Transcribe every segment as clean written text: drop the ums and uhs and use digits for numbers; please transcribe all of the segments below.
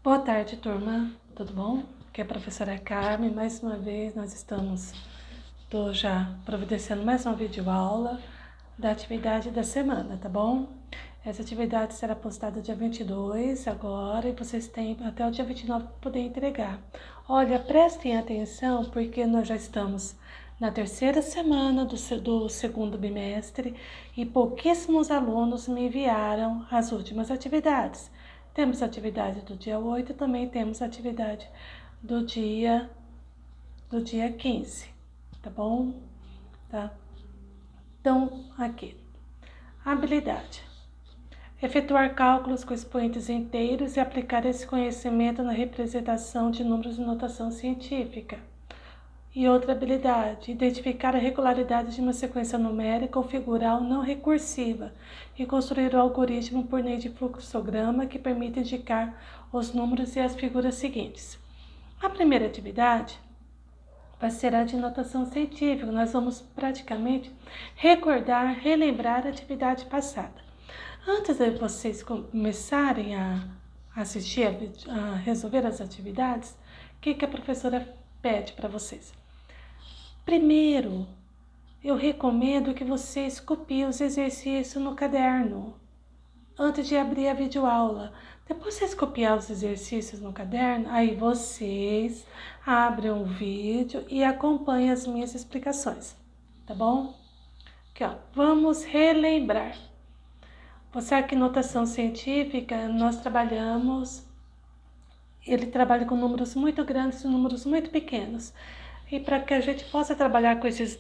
Boa tarde, turma. Tudo bom? Aqui é a professora Carmen. Mais uma vez, estou já providenciando mais uma videoaula da atividade da semana, tá bom? Essa atividade será postada dia 22 agora e vocês têm até o dia 29 para poder entregar. Olha, prestem atenção porque nós já estamos na terceira semana do segundo bimestre e pouquíssimos alunos me enviaram as últimas atividades. Temos atividade do dia 8 e também temos atividade do dia 15, tá bom? Tá? Então, aqui, habilidade. Efetuar cálculos com expoentes inteiros e aplicar esse conhecimento na representação de números em notação científica. E outra habilidade, identificar a regularidade de uma sequência numérica ou figural não recursiva e construir o algoritmo por meio de fluxograma que permite indicar os números e as figuras seguintes. A primeira atividade vai ser a de notação científica. Nós vamos praticamente relembrar a atividade passada. Antes de vocês começarem a assistir, a resolver as atividades, o que a professora pede para vocês? Primeiro, eu recomendo que vocês copiem os exercícios no caderno, antes de abrir a videoaula. Depois vocês copiar os exercícios no caderno, aí vocês abrem o vídeo e acompanhem as minhas explicações, tá bom? Aqui, ó, vamos relembrar. Você sabe que notação científica, ele trabalha com números muito grandes e números muito pequenos. E para que a gente possa trabalhar com esses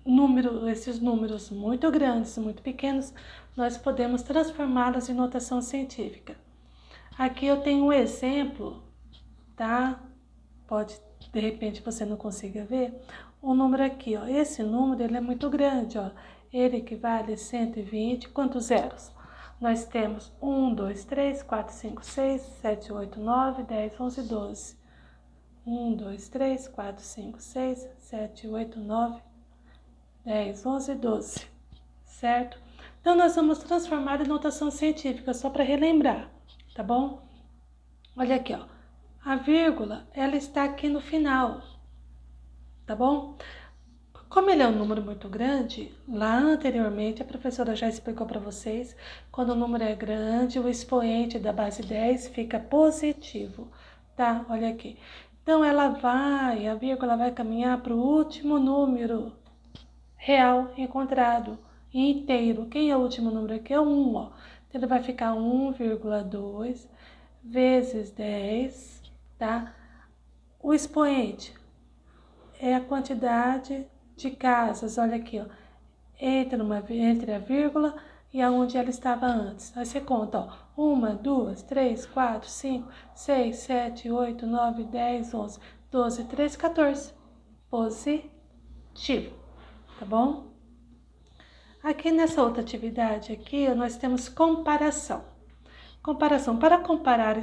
números muito grandes e muito pequenos, nós podemos transformá-los em notação científica. Aqui eu tenho um exemplo, tá? Pode, de repente, você não consiga ver. O número aqui, ó. Esse número, ele é muito grande, ó. Ele equivale a 120. Quantos zeros? Nós temos 1, 2, 3, 4, 5, 6, 7, 8, 9, 10, 11, 12. 1, 2, 3, 4, 5, 6, 7, 8, 9, 10, 11, 12, certo? Então, nós vamos transformar em notação científica, só para relembrar, tá bom? Olha aqui, ó. A vírgula, ela está aqui no final, tá bom? Como ele é um número muito grande, lá anteriormente a professora já explicou para vocês, quando o número é grande, o expoente da base 10 fica positivo, tá? Olha aqui. Então, a vírgula vai caminhar para o último número real encontrado, inteiro. Quem é o último número aqui? É 1, ó. Então, ele vai ficar 1,2 vezes 10, tá? O expoente é a quantidade de casas, olha aqui, ó, entre a vírgula e aonde ela estava antes. Aí você conta, ó, 1, 2, 3, 4, 5, 6, 7, 8, 9, 10, 11, 12, 13, 14. Positivo, tá bom? Aqui nessa outra atividade aqui, nós temos comparação. Comparação. Para comparar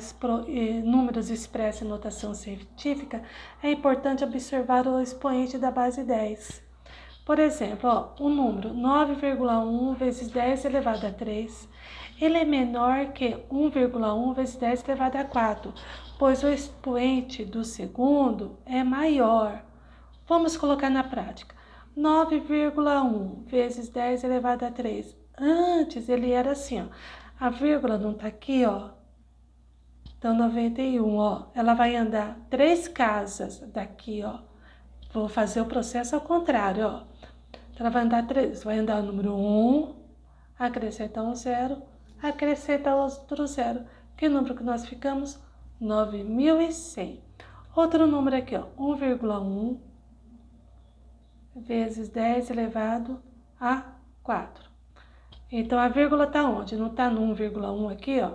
números expressos em notação científica, é importante observar o expoente da base 10. Por exemplo, ó, o número 9,1 vezes 10 elevado a 3, ele é menor que 1,1 vezes 10 elevado a 4, pois o expoente do segundo é maior. Vamos colocar na prática. 9,1 vezes 10 elevado a 3. Antes ele era assim, ó. A vírgula não tá aqui, ó. Então, 91, ó. Ela vai andar 3 casas daqui, ó. Vou fazer o processo ao contrário, ó. Então, ela vai andar 3. Vai andar o número 1, acrescenta um 0, acrescenta outro 0. Que número que nós ficamos? 9.100. Outro número aqui, ó. 1,1 vezes 10 elevado a 4. Então, a vírgula está onde? Não está no 1,1 aqui, ó.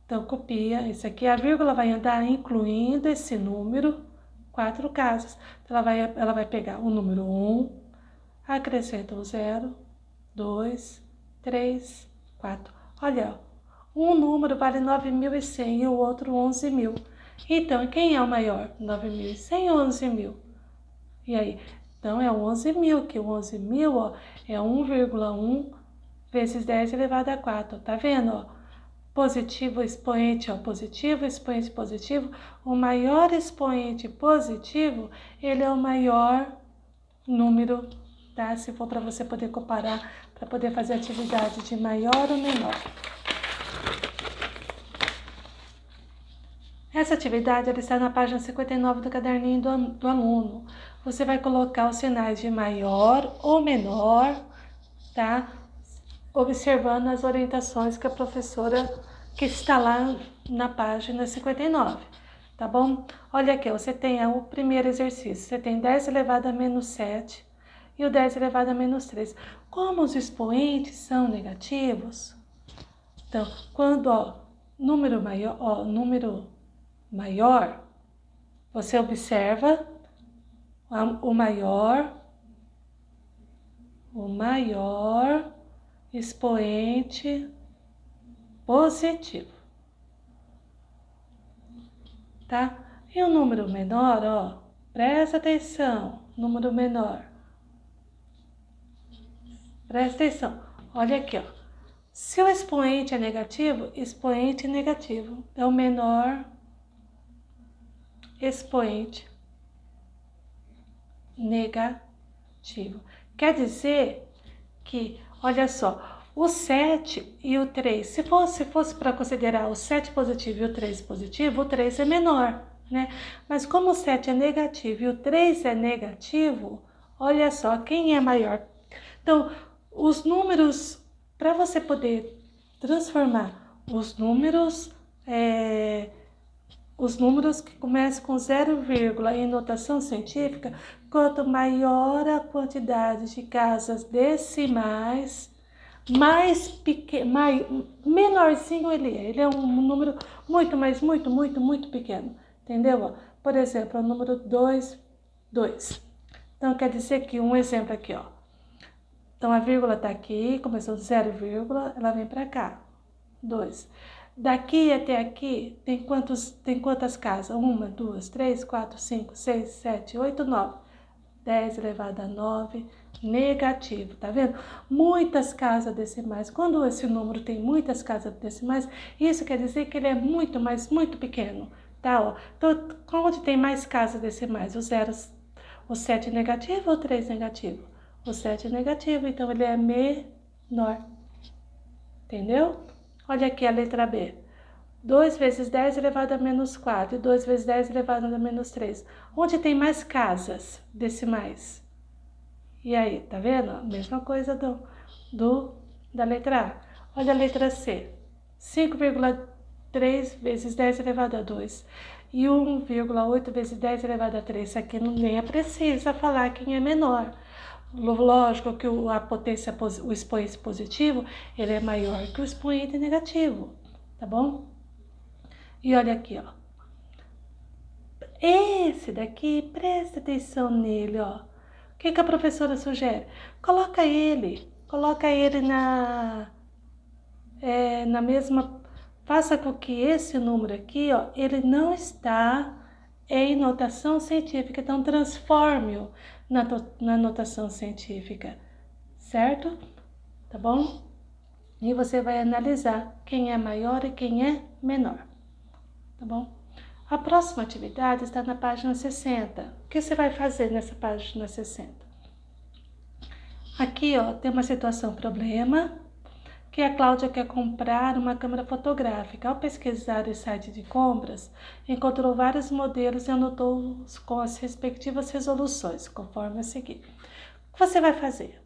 Então, copia. Esse aqui, a vírgula vai andar incluindo esse número 4 casas. Então, ela vai pegar o número 1, acrescenta um 0, 2, 3, 4. Olha, um número vale 9.100 e o outro 11.000. Então, quem é o maior? 9.100 ou 11.000? E aí? Então, é 11.000, que o 11.000, ó, é 1,1 vezes 10 elevado a 4. Tá vendo, ó? positivo, expoente, ó, positivo, expoente positivo, o maior expoente positivo, ele é o maior número, tá? Se for para você poder comparar, para poder fazer atividade de maior ou menor. Essa atividade ela está na página 59 do caderninho do aluno. Você vai colocar os sinais de maior ou menor, tá? Observando as orientações que a professora que está lá na página 59, tá bom? Olha aqui, você tem o primeiro exercício, você tem 10 elevado a menos 7 e o 10 elevado a menos 3. Como os expoentes são negativos, então, quando, número maior, você observa o maior expoente positivo, tá? E o número menor, presta atenção, número menor. Presta atenção, olha aqui, se o expoente é negativo, expoente negativo é o menor expoente negativo. Quer dizer que, olha só, o 7 e o 3, se fosse para considerar o 7 positivo e o 3 positivo, o 3 é menor, né? Mas como o 7 é negativo e o 3 é negativo, olha só, quem é maior? Então, os números, para você poder transformar os números que começam com 0, em notação científica, quanto maior a quantidade de casas decimais, menorzinho ele é. Ele é um número muito, mas muito pequeno. Entendeu? Por exemplo, o número 2. Então, quer dizer que um exemplo aqui, Então, a vírgula está aqui, começou 0, ela vem para cá. 2. Daqui até aqui, tem quantas casas? 1, 2, 3, 4, 5, 6, 7, 8, 9. 10 elevado a 9, negativo, tá vendo? Muitas casas decimais. Quando esse número tem muitas casas decimais, isso quer dizer que ele é muito, mas muito pequeno, tá? Então, onde tem mais casas decimais? O 7 é negativo ou o 3 negativo? O 7 é negativo, então ele é menor. Entendeu? Olha aqui a letra B. 2 vezes 10 elevado a menos 4 e 2 vezes 10 elevado a menos 3. Onde tem mais casas decimais? E aí, tá vendo? Mesma coisa da letra A. Olha a letra C. 5,3 vezes 10 elevado a 2 e 1,8 vezes 10 elevado a 3. Isso aqui nem precisa falar quem é menor. Lógico que o expoente positivo, ele é maior que o expoente negativo, tá bom? E olha aqui, Esse daqui, presta atenção nele, O que a professora sugere? Coloca ele na mesma... Faça com que esse número aqui, ele não está em notação científica, então transforme-o na notação científica, certo? Tá bom? E você vai analisar quem é maior e quem é menor, tá bom? A próxima atividade está na página 60. O que você vai fazer nessa página 60? Aqui, tem uma situação problema, que a Cláudia quer comprar uma câmera fotográfica. Ao pesquisar o site de compras, encontrou vários modelos e anotou-os com as respectivas resoluções, conforme a seguir. O que você vai fazer?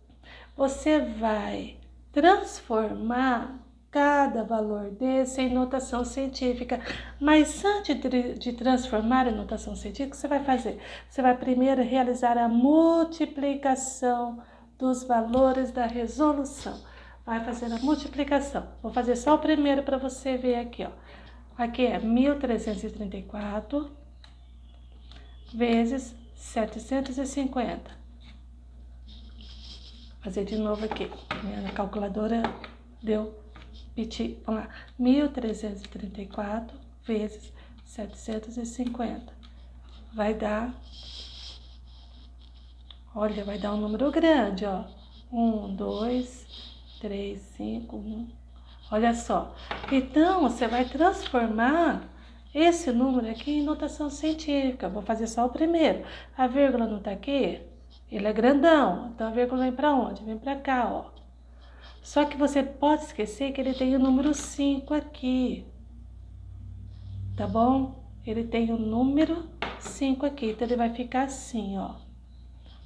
Você vai transformar cada valor desse em notação científica. Mas antes de transformar em notação científica, você vai fazer? Você vai primeiro realizar a multiplicação dos valores da resolução. Vai fazer a multiplicação. Vou fazer só o primeiro para você ver aqui, Aqui é 1.334 vezes 750. Vou fazer de novo aqui. Minha calculadora deu piti. Vamos lá. 1.334 vezes 750. Vai dar... Olha, vai dar um número grande, 1, 2, 3, 5, 1. Olha só. Então, você vai transformar esse número aqui em notação científica. Vou fazer só o primeiro. A vírgula não tá aqui? Ele é grandão. Então, a vírgula vem para onde? Vem para cá, ó. Só que você pode esquecer que ele tem o número 5 aqui. Tá bom? Ele tem o número 5 aqui. Então, ele vai ficar assim, ó.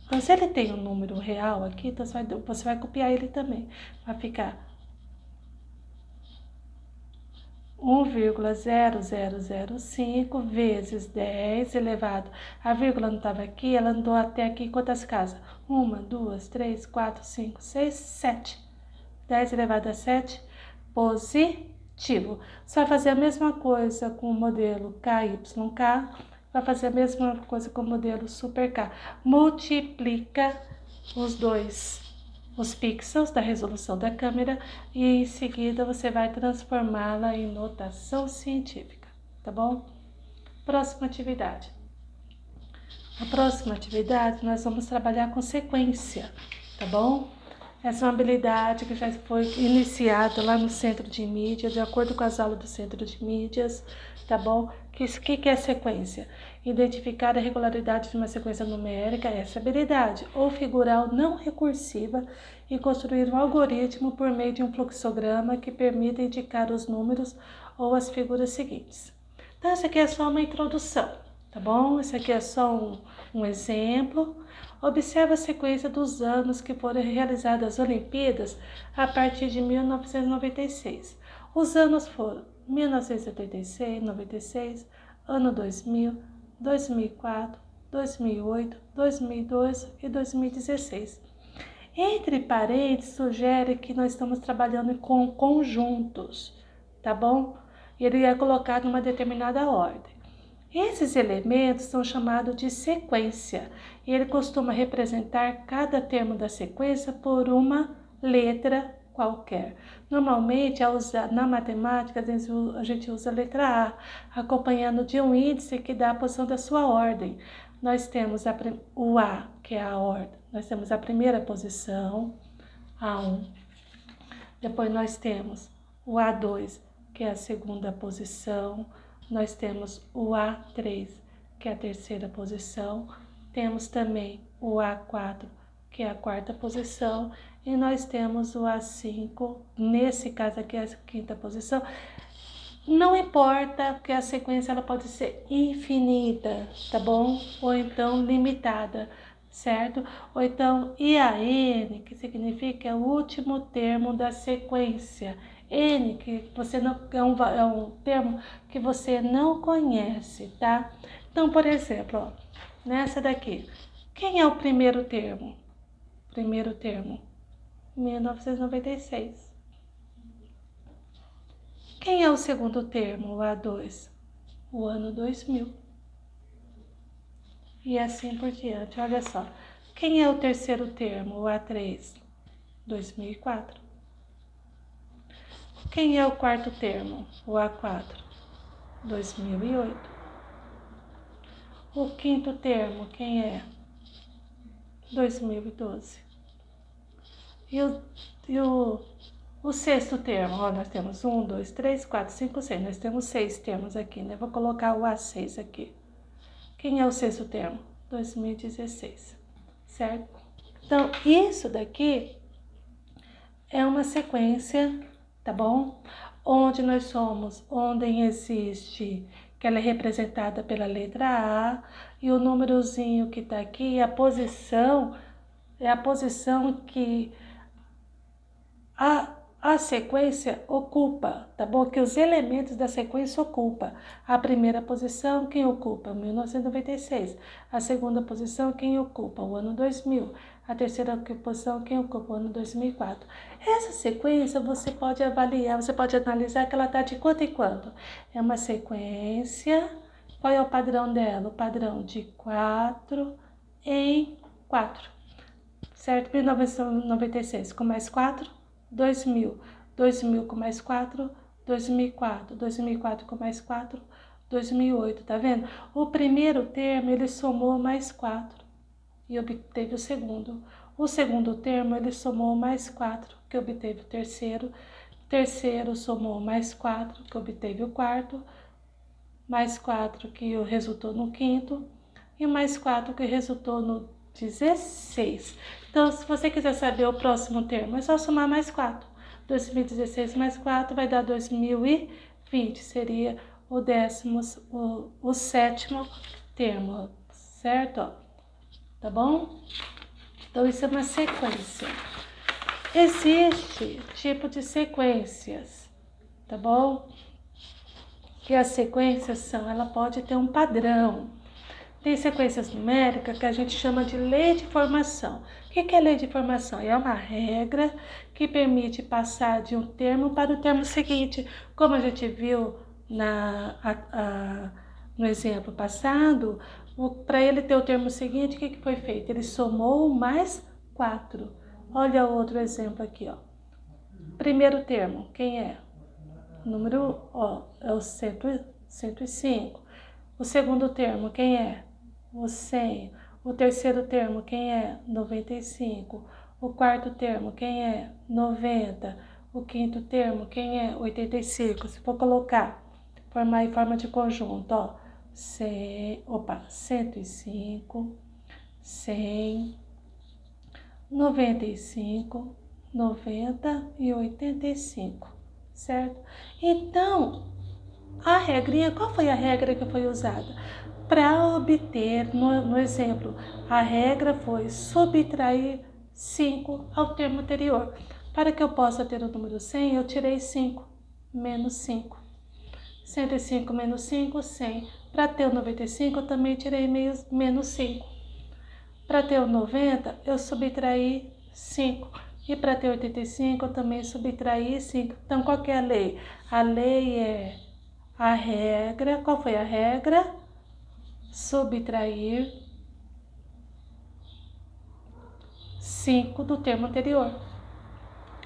Então, se ele tem um número real aqui, então você vai copiar ele também. Vai ficar 1,0005 vezes 10 elevado. A vírgula não estava aqui, ela andou até aqui quantas casas? 1, 2, 3, 4, 5, 6, 7. 10 elevado a 7, positivo. Você vai fazer a mesma coisa com o modelo KYK, vai fazer a mesma coisa com o modelo Super K. Multiplica os pixels da resolução da câmera e em seguida você vai transformá-la em notação científica, tá bom? Próxima atividade. Na próxima atividade nós vamos trabalhar com sequência, tá bom? Essa é uma habilidade que já foi iniciada lá no Centro de Mídias, de acordo com as aulas do Centro de Mídias, tá bom? O que é sequência? Identificar a regularidade de uma sequência numérica, essa habilidade, ou figural não recursiva, e construir um algoritmo por meio de um fluxograma que permita indicar os números ou as figuras seguintes. Então, essa aqui é só uma introdução, tá bom? Esse aqui é só um exemplo. Observe a sequência dos anos que foram realizadas as Olimpíadas a partir de 1996. Os anos foram 1986, 96, ano 2000, 2004, 2008, 2012 e 2016. Entre parênteses, sugere que nós estamos trabalhando com conjuntos, tá bom? E ele é colocado numa determinada ordem. Esses elementos são chamados de sequência e ele costuma representar cada termo da sequência por uma letra qualquer. Normalmente, na matemática, a gente usa a letra A, acompanhando de um índice que dá a posição da sua ordem. Nós temos o A, que é a ordem. Nós temos a primeira posição, A1. Depois nós temos o A2, que é a segunda posição. Nós temos o A3, que é a terceira posição. Temos também o A4, que é a quarta posição. E nós temos o A5, nesse caso aqui é a quinta posição. Não importa, porque a sequência ela pode ser infinita, tá bom? Ou então limitada, certo? Ou então IAN, que significa é o último termo da sequência. N, que você não é um termo que você não conhece, tá? Então, por exemplo, ó, nessa daqui, quem é o primeiro termo? Primeiro termo, 1996. Quem é o segundo termo, o A2? O ano 2000. E assim por diante, olha só. Quem é o terceiro termo, o A3? 2004. Quem é o quarto termo, o A4? 2008. O quinto termo, quem é? 2012. O sexto termo, ó, nós temos 1, 2, 3, 4, 5, 6. Nós temos 6 termos aqui, né? Vou colocar o A6 aqui. Quem é o sexto termo? 2016, certo? Então, isso daqui é uma sequência, tá bom? Onde existe, que ela é representada pela letra A, e o númerozinho que tá aqui, a posição, é a posição que a sequência ocupa, tá bom? Que os elementos da sequência ocupam. A primeira posição, quem ocupa? 1996. A segunda posição, quem ocupa? O ano 2000. A terceira posição, quem ocupa? O ano 2004. Essa sequência você pode avaliar, você pode analisar que ela está de quanto em quanto. É uma sequência. Qual é o padrão dela? O padrão de 4 em 4. Certo? 1996 com mais 4. 2000, 2000 com mais 4, 2004, 2004 com mais 4, 2008, tá vendo? O primeiro termo, ele somou mais 4 e obteve o segundo. O segundo termo, ele somou mais 4, que obteve o terceiro. O terceiro somou mais 4, que obteve o quarto, mais 4 que resultou no quinto, e mais 4 que resultou no 16. Então, se você quiser saber o próximo termo, é só somar mais 4. 2016 mais 4 vai dar 2020, seria o sétimo termo, certo? Tá bom? Então, isso é uma sequência. Existe tipo de sequências, tá bom? Que as sequências ela pode ter um padrão. Tem sequências numéricas que a gente chama de lei de formação. O que é lei de formação? É uma regra que permite passar de um termo para o termo seguinte. Como a gente viu no exemplo passado, para ele ter o termo seguinte, o que foi feito? Ele somou mais 4. Olha outro exemplo aqui, ó. Primeiro termo, quem é? Número, é o 105. O segundo termo, quem é? O 100. O terceiro termo, quem é? 95. O quarto termo, quem é? 90. O quinto termo, quem é? 85. Se for colocar, formar em forma de conjunto, ó, 105, 100, 95, 90 e 85, certo? Então, a regrinha, qual foi a regra que foi usada? Para obter, no exemplo, a regra foi subtrair 5 ao termo anterior. Para que eu possa ter o número 100, eu tirei 5, menos 5. 105 menos 5, 100. Para ter o 95, eu também tirei menos 5. Para ter o 90, eu subtraí 5. E para ter 85, eu também subtraí 5. Então, qual que é a lei? A lei é a regra. Qual foi a regra? Subtrair 5 do termo anterior.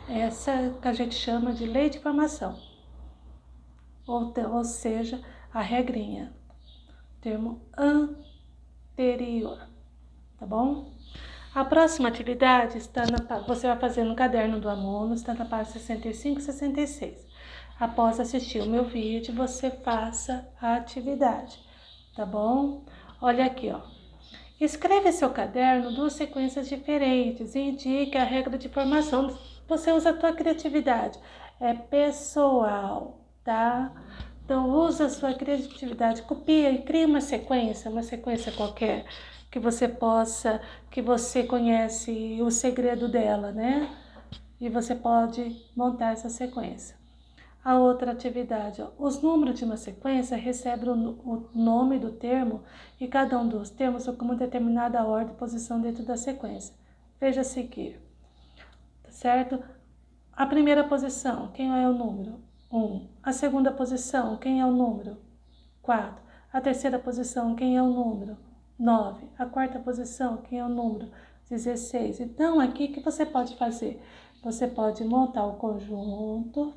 Essa que a gente chama de lei de formação. Ou seja, a regrinha. Termo anterior. Tá bom? A próxima atividade você vai fazer no caderno do aluno, está na página 65 e 66. Após assistir o meu vídeo, você faça a atividade, tá bom? Olha aqui, ó. Escreva em seu caderno 2 sequências diferentes e indique a regra de formação. Você usa a tua criatividade, é pessoal, tá? Então usa a sua criatividade, copia e cria uma sequência qualquer, que você conhece o segredo dela, né? E você pode montar essa sequência. A outra atividade, ó, os números de uma sequência recebem o nome do termo e cada um dos termos ocupa uma determinada ordem e posição dentro da sequência. Veja a seguir, tá certo? A primeira posição, quem é o número? 1. A segunda posição, quem é o número? 4. A terceira posição, quem é o número? 9. A quarta posição, quem é o número? 16. Então, aqui, o que você pode fazer? Você pode montar o conjunto,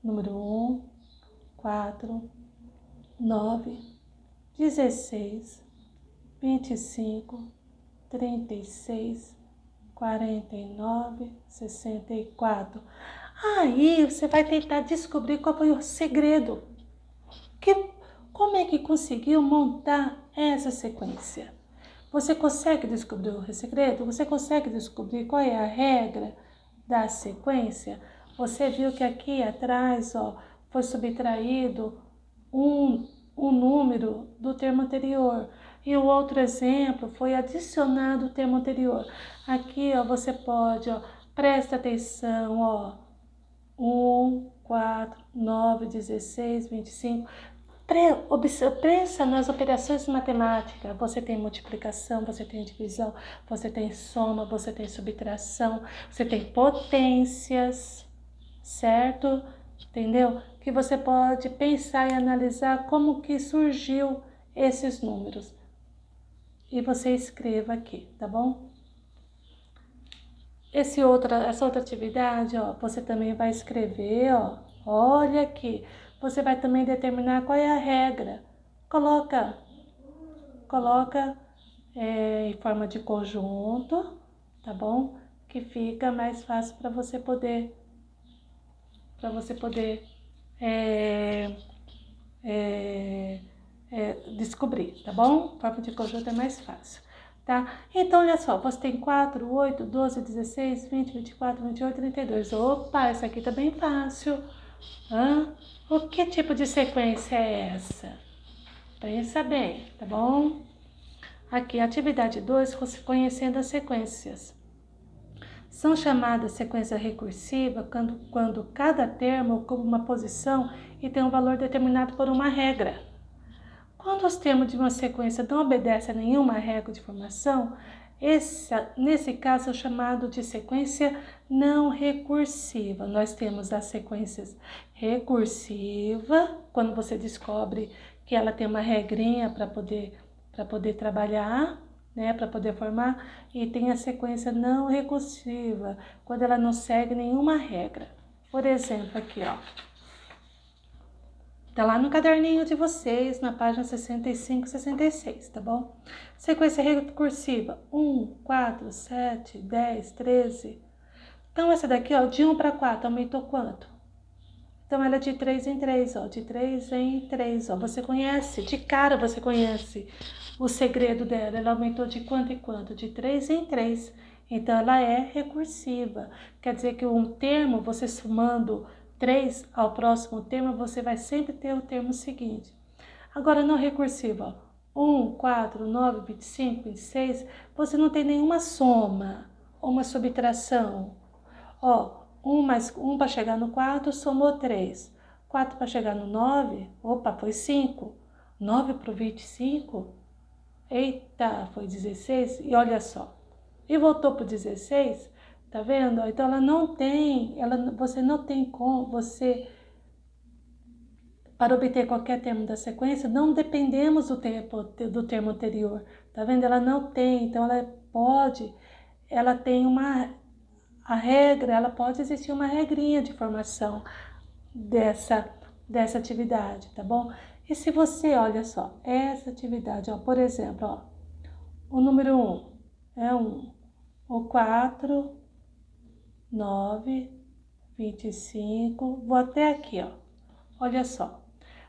número 1, 4, 9, 16, 25, 36, 49, 64. Aí você vai tentar descobrir qual foi o segredo. Como é que conseguiu montar essa sequência? Você consegue descobrir o segredo? Você consegue descobrir qual é a regra da sequência? Você viu que aqui atrás, ó, foi subtraído um número do termo anterior. E o outro exemplo foi adicionado o termo anterior. Aqui, ó, você pode, ó, presta atenção, ó, 1, 4, 9, 16, 25. Pensa nas operações matemáticas. Você tem multiplicação, você tem divisão, você tem soma, você tem subtração, você tem potências, certo? Entendeu? Que você pode pensar e analisar como que surgiu esses números. E você escreva aqui, tá bom? Essa outra atividade, ó, você também vai escrever, ó, olha aqui. Você vai também determinar qual é a regra. Coloca em forma de conjunto, tá bom? Que fica mais fácil para você poder para você poder descobrir, tá bom? Forma de conjunto é mais fácil, tá? Então, olha só, você tem 4, 8, 12, 16, 20, 24, 28, 32. Opa, essa aqui tá bem fácil. O que tipo de sequência é essa? Pensa bem, tá bom? Aqui, atividade 2, conhecendo as sequências. São chamadas sequência recursiva quando cada termo ocupa uma posição e tem um valor determinado por uma regra. Quando os termos de uma sequência não obedecem a nenhuma regra de formação, nesse caso é chamado de sequência não recursiva. Nós temos as sequências recursiva, quando você descobre que ela tem uma regrinha para poder trabalhar, né, para poder formar, e tem a sequência não recursiva, quando ela não segue nenhuma regra. Por exemplo, aqui, ó. Tá lá no caderninho de vocês, na página 65 e 66, tá bom? Sequência recursiva, 1, 4, 7, 10, 13. Então, essa daqui, ó, de 1 para 4, aumentou quanto? Então, ela é de 3 em 3, ó, de 3 em 3, ó. Você conhece, de cara você conhece o segredo dela. Ela aumentou de quanto em quanto? De 3 em 3. Então, ela é recursiva. Quer dizer que um termo, você somando 3 ao próximo termo, você vai sempre ter o termo seguinte. Agora, não recursiva, ó, 1, 4, 9, 25, 26, você não tem nenhuma soma ou uma subtração. Ó, 1 para chegar no 4, somou 3. 4 para chegar no 9, opa, foi 5. 9 para o 25, eita, foi 16. E olha só, e voltou para o 16, tá vendo? Então, você não tem como, para obter qualquer termo da sequência, não dependemos do termo anterior, tá vendo? Ela não tem, então ela tem a regra, ela pode existir uma regrinha de formação dessa atividade, tá bom? E se você, olha só, essa atividade, ó, por exemplo, ó, o número 1 é 1, o 4, 9, 25, vou até aqui, ó, olha só.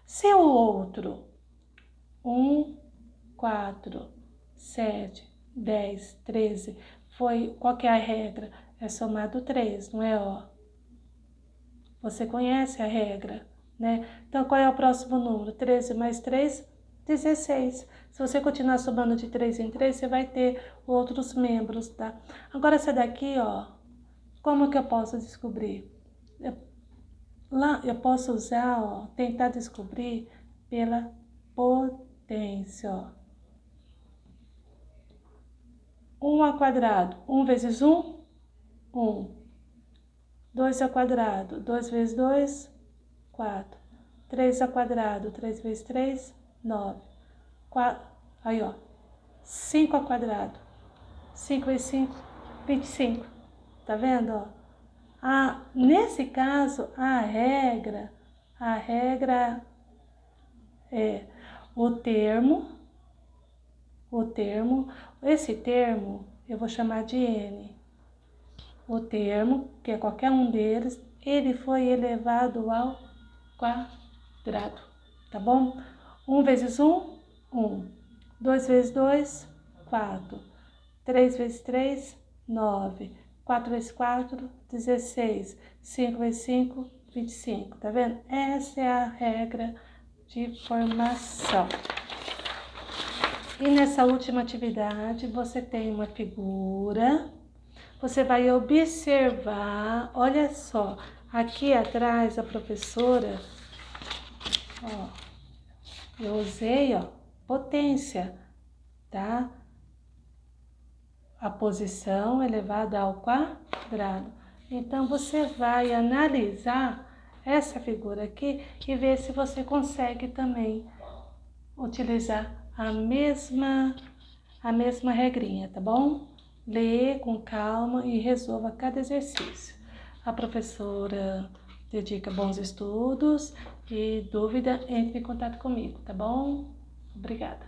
Se o outro, 1, 4, 7, 10, 13, qual que é a regra? É somado 3, não é, ó? Você conhece a regra, né? Então, qual é o próximo número? 13 mais 3, 16. Se você continuar somando de 3 em 3, você vai ter outros membros, tá? Agora, essa daqui, ó, como que eu posso descobrir? Eu posso usar, ó, tentar descobrir pela potência, ó. 1 ao quadrado, 1 vezes 1, 1. 2 ao quadrado, 2 vezes 2, 4. 3 ao quadrado, 3 vezes 3, 9. 4, aí, ó. 5 ao quadrado, 5 vezes 5, 25. Tá vendo, ó? Nesse caso, a regra é esse termo eu vou chamar de N. O termo, que é qualquer um deles, ele foi elevado ao quadrado, tá bom? 1 vezes 1, 1. 2 vezes 2, 4. 3 vezes 3, 9. 4 vezes 4, 16. 5 vezes 5, 25. Tá vendo? Essa é a regra de formação. E nessa última atividade, você tem uma figura. Você vai observar, olha só, aqui atrás a professora, ó, eu usei, ó, potência, tá? A posição elevada ao quadrado. Então, você vai analisar essa figura aqui e ver se você consegue também utilizar a mesma regrinha, tá bom? Lê com calma e resolva cada exercício. A professora dedica bons estudos e dúvida, entre em contato comigo, tá bom? Obrigada.